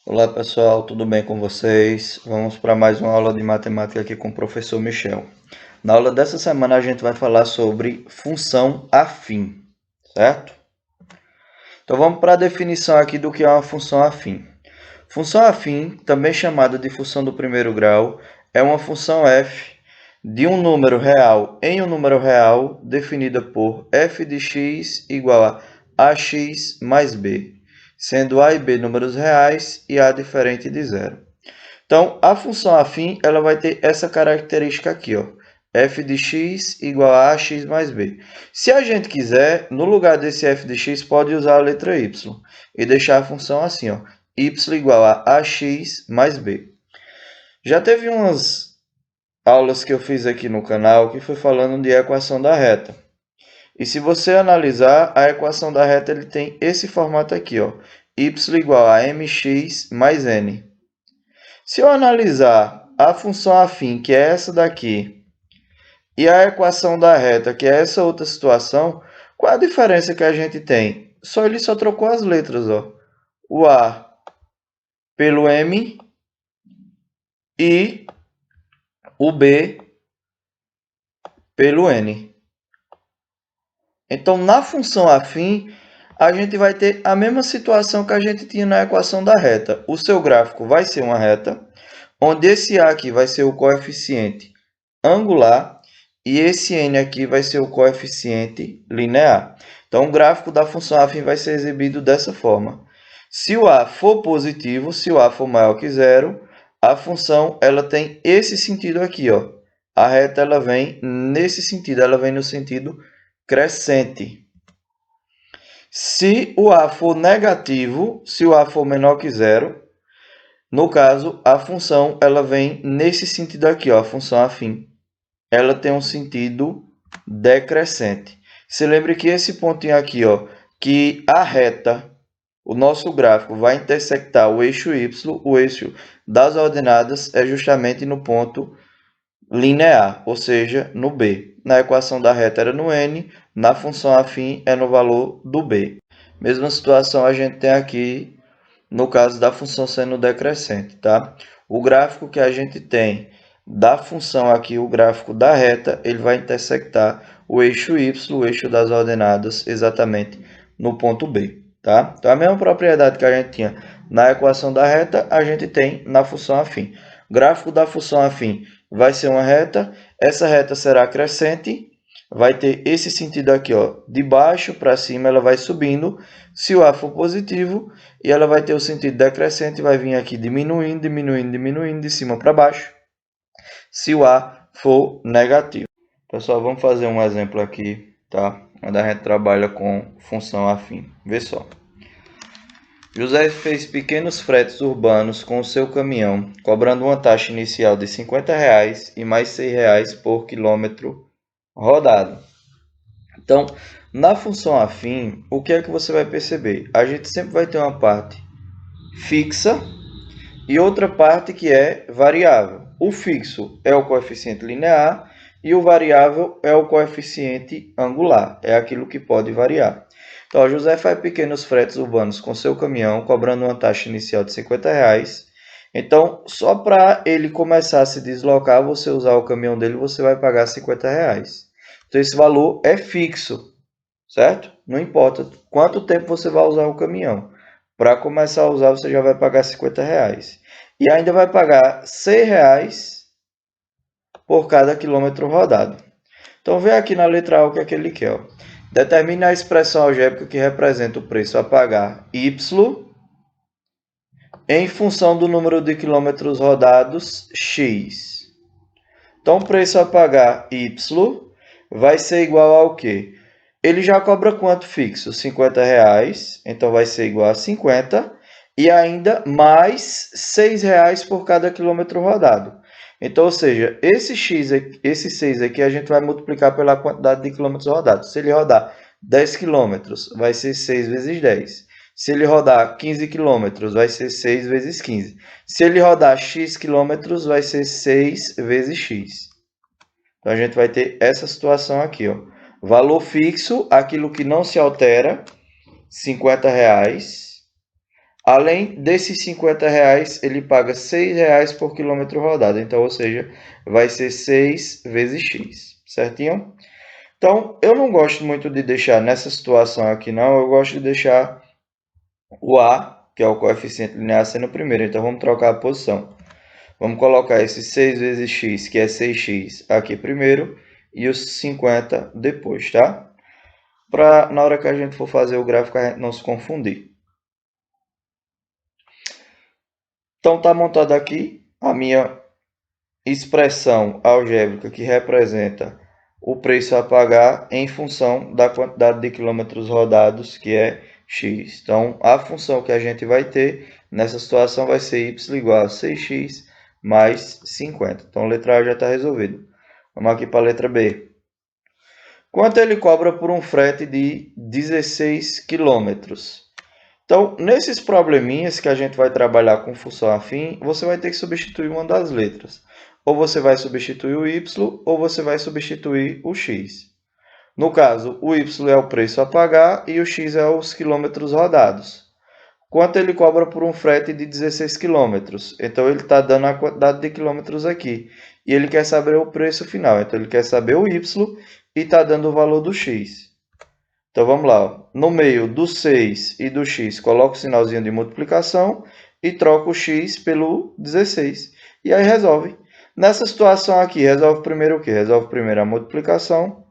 Olá pessoal, tudo bem com vocês? Vamos para mais uma aula de matemática aqui com o professor Michel. Na aula dessa semana a gente vai falar sobre função afim, certo? Então vamos para a definição aqui do que é uma função afim. Função afim, também chamada de função do primeiro grau, é uma função f de um número real em um número real definida por f de x igual a ax mais b, sendo a e b números reais e a diferente de zero. Então, a função afim ela vai ter essa característica aqui, ó, f de x igual a ax mais b. Se a gente quiser, no lugar desse f de x, pode usar a letra y e deixar a função assim, ó, y igual a ax mais b. Já teve umas aulas que eu fiz aqui no canal que foi falando de equação da reta. E se você analisar, a equação da reta ele tem esse formato aqui, ó, y igual a mx mais n. Se eu analisar a função afim, que é essa daqui, e a equação da reta, que é essa outra situação, qual a diferença que a gente tem? Ele só trocou as letras, ó. O A pelo M e o B pelo N. Então, na função afim, a gente vai ter a mesma situação que a gente tinha na equação da reta. O seu gráfico vai ser uma reta, onde esse A aqui vai ser o coeficiente angular e esse n aqui vai ser o coeficiente linear. Então, o gráfico da função afim vai ser exibido dessa forma. Se o a for positivo, se o a for maior que zero, a função ela tem esse sentido aqui, ó. A reta ela vem nesse sentido, ela vem no sentido crescente. Se o a for negativo, se o a for menor que zero, no caso, a função ela vem nesse sentido aqui, ó, a função afim. Ela tem um sentido decrescente. Se lembre que esse pontinho aqui, ó, que a reta, o nosso gráfico vai intersectar o eixo y, o eixo das ordenadas é justamente no ponto linear, ou seja, no b. Na equação da reta era no n, na função afim é no valor do b. Mesma situação a gente tem aqui no caso da função sendo decrescente, tá? O gráfico que a gente tem da função aqui, o gráfico da reta, ele vai intersectar o eixo y, o eixo das ordenadas, exatamente no ponto B, tá? Então, a mesma propriedade que a gente tinha na equação da reta, a gente tem na função afim. O gráfico da função afim vai ser uma reta, essa reta será crescente, vai ter esse sentido aqui, ó, de baixo para cima, ela vai subindo, se o A for positivo, e ela vai ter o sentido decrescente, vai vir aqui diminuindo, diminuindo, diminuindo, de cima para baixo, se o A for negativo. Pessoal, vamos fazer um exemplo aqui, tá? Onde a gente trabalha com função afim. Vê só. José fez pequenos fretes urbanos com o seu caminhão, cobrando uma taxa inicial de R$ 50 e mais R$ 6 por quilômetro rodado. Então, na função afim, o que é que você vai perceber? A gente sempre vai ter uma parte fixa e outra parte que é variável. O fixo é o coeficiente linear e o variável é o coeficiente angular, é aquilo que pode variar. Então, José faz pequenos fretes urbanos com seu caminhão, cobrando uma taxa inicial de R$ 50. Então, só para ele começar a se deslocar, você usar o caminhão dele, você vai pagar R$ 50. Então, esse valor é fixo, certo? Não importa quanto tempo você vai usar o caminhão. Para começar a usar, você já vai pagar R$ 50. E ainda vai pagar R$ 6 por cada quilômetro rodado. Então, vê aqui na letra A o que é que ele quer. Ó. Determine a expressão algébrica que representa o preço a pagar y em função do número de quilômetros rodados x. Então, o preço a pagar y vai ser igual ao quê? Ele já cobra quanto fixo? R$ 50, então vai ser igual a 50 e ainda mais R$ 6 por cada quilômetro rodado. Então, ou seja, esse x, esse 6 aqui a gente vai multiplicar pela quantidade de quilômetros rodados. Se ele rodar 10 quilômetros, vai ser 6 vezes 10. Se ele rodar 15 quilômetros, vai ser 6 vezes 15. Se ele rodar x quilômetros, vai ser 6 vezes x. Então, a gente vai ter essa situação aqui, ó. Valor fixo, aquilo que não se altera, R$ 50. Além desses R$ 50, ele paga R$ 6 por quilômetro rodado. Então, ou seja, vai ser 6 vezes x, certinho? Então, eu não gosto muito de deixar nessa situação aqui, não. Eu gosto de deixar o A, que é o coeficiente linear, sendo o primeiro. Então, vamos trocar a posição. Vamos colocar esse 6 vezes x, que é 6x, aqui primeiro, e os 50 depois, tá? Para na hora que a gente for fazer o gráfico, a gente não se confundir. Então, está montado aqui a minha expressão algébrica que representa o preço a pagar em função da quantidade de quilômetros rodados, que é x. Então, a função que a gente vai ter nessa situação vai ser y igual a 6x mais 50. Então, a letra A já está resolvida. Vamos aqui para a letra B. Quanto ele cobra por um frete de 16 quilômetros? Então, nesses probleminhas que a gente vai trabalhar com função afim, você vai ter que substituir uma das letras. Ou você vai substituir o y, ou você vai substituir o x. No caso, o y é o preço a pagar e o x é os quilômetros rodados. Quanto ele cobra por um frete de 16 quilômetros? Então, ele está dando a quantidade de quilômetros aqui. E ele quer saber o preço final. Então, ele quer saber o y e está dando o valor do x. Então, vamos lá. No meio do 6 e do x, coloco o sinalzinho de multiplicação e troco o x pelo 16. E aí resolve. Nessa situação aqui, resolve primeiro o quê? Resolve primeiro a multiplicação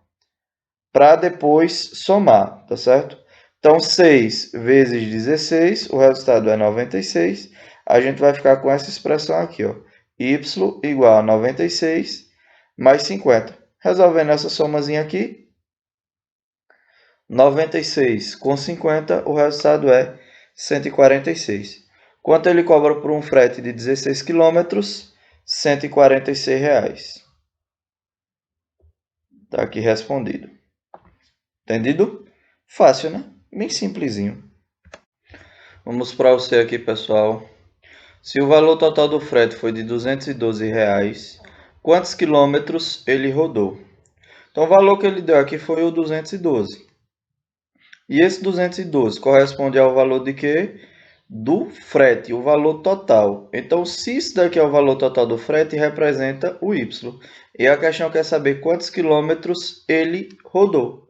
para depois somar, tá certo? Então, 6 vezes 16, o resultado é 96. A gente vai ficar com essa expressão aqui, ó. Y igual a 96 mais 50. Resolvendo essa somazinha aqui, 96 com 50, o resultado é 146. Quanto ele cobra por um frete de 16 km? R$ 146. Está aqui respondido. Entendido? Fácil, né? Bem simplesinho. Vamos para o C aqui, pessoal. Se o valor total do frete foi de R$ 212, quantos quilômetros ele rodou? Então, o valor que ele deu aqui foi o 212. E esse 212 corresponde ao valor de quê? Do frete, o valor total. Então, se isso daqui é o valor total do frete, representa o Y. E a questão quer saber quantos quilômetros ele rodou.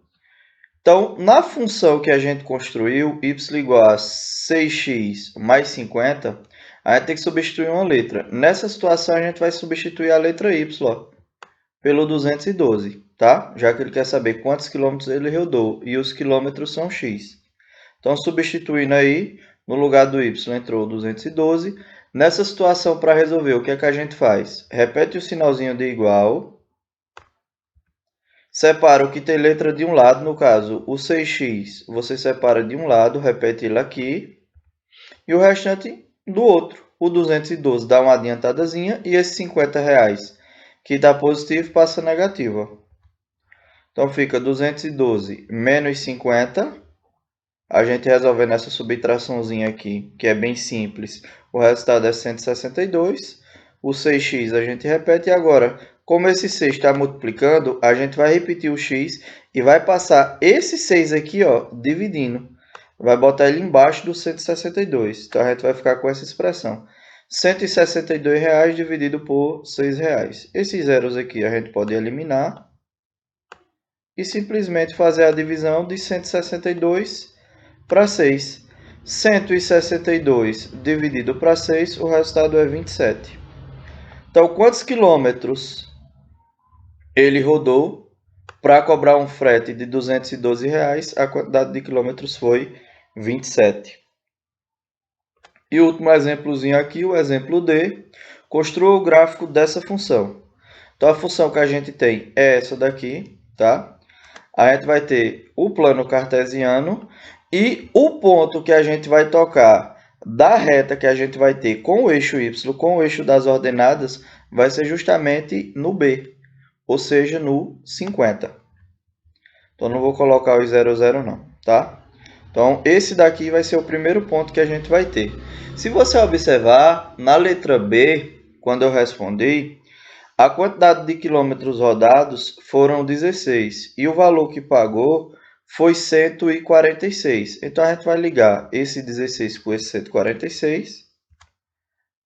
Então, na função que a gente construiu, y igual a 6x mais 50, a gente tem que substituir uma letra. Nessa situação, a gente vai substituir a letra y, ó, pelo 212, tá? Já que ele quer saber quantos quilômetros ele rodou e os quilômetros são x. Então, substituindo aí, no lugar do y entrou 212. Nessa situação, para resolver, o que é que a gente faz? Repete o sinalzinho de igual. Separa o que tem letra de um lado, no caso, o 6x, você separa de um lado, repete ele aqui. E o restante do outro. O 212 dá uma adiantadazinha e esse R$50 que dá positivo passa negativo. Então, fica 212 menos 50. A gente resolvendo essa subtraçãozinha aqui, que é bem simples, o resultado é 162. O 6x a gente repete. E agora, como esse 6 está multiplicando, a gente vai repetir o x e vai passar esse 6 aqui, ó, dividindo. Vai botar ele embaixo do 162. Então, a gente vai ficar com essa expressão. R$162 dividido por R$6. Esses zeros aqui a gente pode eliminar. E simplesmente fazer a divisão de 162 para 6. 162 dividido para 6, o resultado é 27. Então, quantos quilômetros ele rodou para cobrar um frete de R$212? A quantidade de quilômetros foi 27. E o último exemplozinho aqui, o exemplo D. Construa o gráfico dessa função. Então, a função que a gente tem é essa daqui, tá? A gente vai ter o plano cartesiano e o ponto que a gente vai tocar da reta que a gente vai ter com o eixo Y, com o eixo das ordenadas, vai ser justamente no B, ou seja, no 50. Então, não vou colocar os 00 não, tá? Então, esse daqui vai ser o primeiro ponto que a gente vai ter. Se você observar, na letra B, quando eu respondi, a quantidade de quilômetros rodados foram 16 e o valor que pagou foi 146. Então, a gente vai ligar esse 16 com esse 146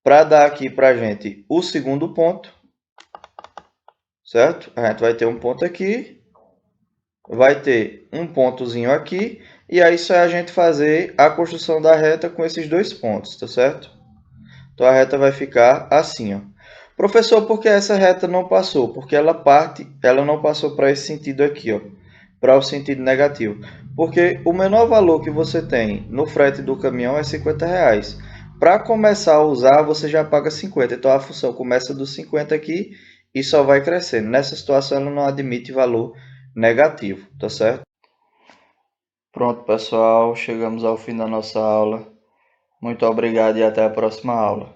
para dar aqui para a gente o segundo ponto, certo? A gente vai ter um ponto aqui, vai ter um pontozinho aqui, e aí só é a gente fazer a construção da reta com esses dois pontos, tá certo? Então, a reta vai ficar assim, ó. Professor, por que essa reta não passou? Porque ela não passou para esse sentido aqui, ó, para o sentido negativo. Porque o menor valor que você tem no frete do caminhão é R$50. Para começar a usar, você já paga 50. Então, a função começa dos 50 aqui e só vai crescendo. Nessa situação, ela não admite valor negativo, tá certo? Pronto, pessoal, chegamos ao fim da nossa aula. Muito obrigado e até a próxima aula.